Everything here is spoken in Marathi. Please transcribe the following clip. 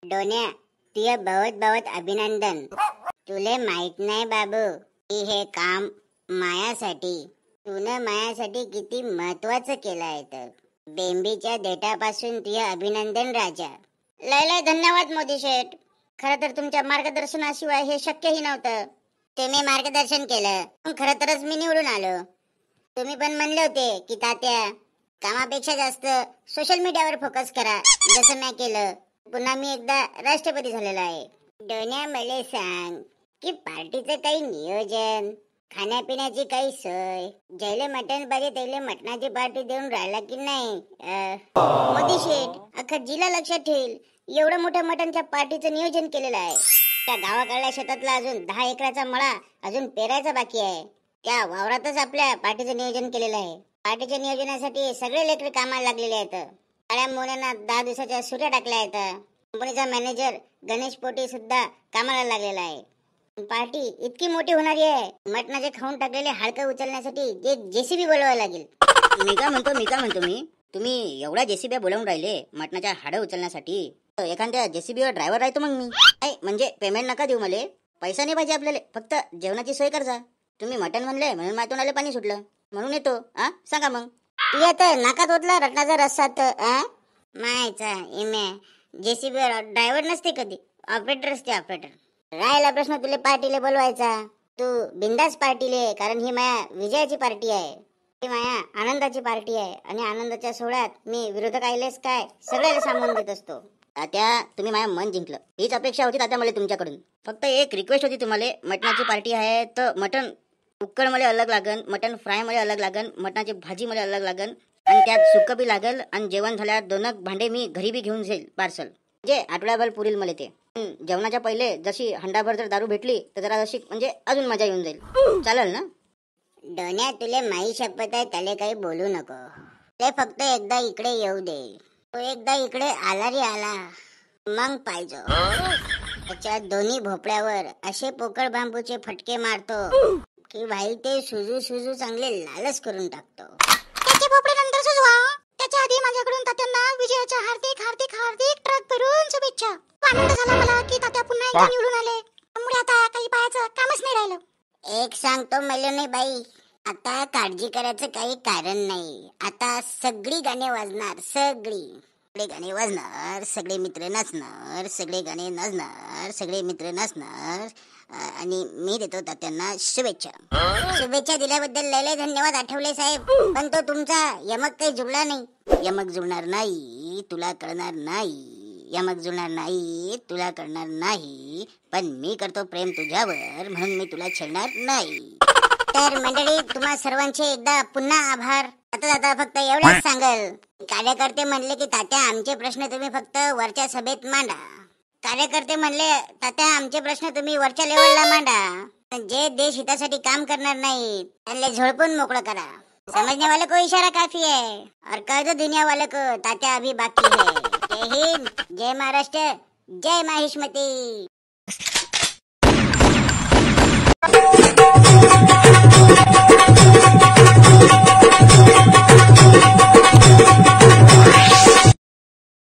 डोन्या, तुझे बहुत बहुत अभिनंदन. तुले माहित नाही बाबू की हे काम मायासाठी तुने मायासाठी किती महत्वाचं केलं आहे. तर बेंबीच्या देठापासून तुझे अभिनंदन राजा. लय लय धन्यवाद मोदी शेठ. खरं तर तुमच्या मार्गदर्शनाशिवाय हे शक्यही नव्हतं. तुम्ही मार्गदर्शन केलं, खरं तरच मी निवडून आलो. तुम्ही पण म्हणले होते की तात्या कामापेक्षा जास्त सोशल मीडियावर फोकस करा, जसं मी केलं. पुन्हा मी एकदा राष्ट्रपती झालेला आहे. डोन्या, मला सांग की पार्टीचं काही नियोजन, खाण्यापिण्याची काही सोय, जैले मटण पाहिजे त्याला मटणाची पार्टी देऊन राहिला की नाही? मोदी शेठ, अख्खा जिल्हा लक्षात ठेवील एवढं मोठ्या मटणच्या पार्टीचं नियोजन केलेलं आहे. त्या गावाकडल्या शेतातला अजून 10 एकराचा मळा अजून पेरायचा बाकी आहे. त्या वावरातच आपल्या पार्टीचं नियोजन केलेलं आहे. पार्टीच्या नियोजनासाठी सगळे लेकर कामाला लागलेले आहेत. काळ्या मोन्यांना 10 दिवसाच्या सुट्ट्या टाकल्या आहेत. कंपनीचा मॅनेजर गणेश पोटी सुद्धा कामाला लागलेला आहे. पार्टी इतकी मोठी होणारी आहे, मटणाचे खाऊन टाकलेले हाडकं उचलण्यासाठी जेसीबी बोलवावं लागेल. मी काय म्हणतो तुम्ही एवढ्या जेसीबी बोलवून राहिले मटणाच्या हाडं उचलण्यासाठी. एखाद्या जेसीबीवर ड्रायव्हर राहतो मग मी. म्हणजे पेमेंट नका देऊ, मला पैसा नाही पाहिजे आपल्याला, फक्त जेवणाची सोय करजा. तुम्ही मटण म्हणले म्हणून माझ्या तोंडाला पाणी सुटलं, म्हणून येतो. सांगा मग. तू आता नाकात ओतला रत्नाचा रस्सा तर मायचा इमे. जेसीबीवर ड्रायव्हर नसते कधी, ऑपरेटर असते ऑपरेटर. राहिला प्रश्न तुला पार्टीला बोलवायचा, तू बिंदास पार्टीले, कारण ही माया विजयाची पार्टी आहे. ही माया आनंदाची पार्टी आहे आणि आनंदाच्या सोहळ्यात मी विरोधक आलेच काय सगळ्याला सामावून देत असतो. तात्या, तुम्ही माझ्या मन जिंकलं. हीच अपेक्षा होती तात्या मला तुमच्याकडून. फक्त एक रिक्वेस्ट होती तुम्हाला, मटणाची पार्टी आहे तर मटण उक्कड मला अलग लागन, मटण फ्राय मला अलग लागन, मटणाची भाजी मला अलग लागन, आणि त्यात सुक्क बी लागल, आणि जेवण झाल्यावर 2 भांडे मी घरी बी घेऊन जाईल पार्सल, जे आठवड्याभर पुरील मला ते. जेवणाच्या पहिले जशी हंडाभर जर दारू भेटली तर जरा जशी म्हणजे अजून मजा येऊन जाईल. चालेल ना? डोन्या, तुले माई शपथ आहे, त्याला काही बोलू नको. ते फक्त एकदा इकडे येऊ दे. तो एकदा इकडे आला रे आला मग पाहिजे. त्याच्या दोन्ही भोपळ्यावर असे पोकळ बांबूचे फटके मारतो की भाई ते सुजू चांगले लालच करून टाकतो. त्याचे भोपळे नंतर सुजवा. त्याच्या आधी माझ्याकडून तात्यांना विजयाच्या हार्दिक हार्दिक हार्दिक ट्रक भरून शुभेच्छा. आनंद झाला मला की तात्या पुन्हा एकदा निवडून आले. त्यामुळे आता काही पाहायचं कामच नाही राहिलं. एक सांगतो मेलोनी बाई, आता काळजी करायचं काही कारण नाही. आता सगळी गाणी वाजणार, सगळे गाणे वाजणार, सगळे मित्र नाचणार, सगळे गाणे नाचणार, सगळे मित्र नाचणार. आणि मी देतो तात्यांना शुभेच्छा. शुभेच्छा दिल्याबद्दल लय धन्यवाद आठवले साहेब. पण तो तुमचा यमक काही जुळला नाही. यमक जुळणार नाही, तुला कळणार नाही. यमक जुळणार नाही, तुला कळणार नाही. पण मी करतो प्रेम तुझ्यावर, म्हणून मी तुला छेडणार नाही. तर मंडळी, तुम्हा सर्वांचे एकदा पुन्हा आभार. आता फक्त एवढंच सांगल, कार्यकर्ते म्हणले की तात्या आमचे प्रश्न तुम्ही फक्त वरच्या सभेत मांडा. कार्यकर्ते म्हणले तात्या आमचे प्रश्न तुम्ही वरच्या लेवलला मांडा. जे देश हितासाठी काम करणार नाही त्यांना झोडपून मोकळं करा. समझने वाले को इशारा काफी है और कह दो दुनिया वाले को तात्या अभी बाकी है. जय हिंद, जय महाराष्ट्र, जय माहिष्मती.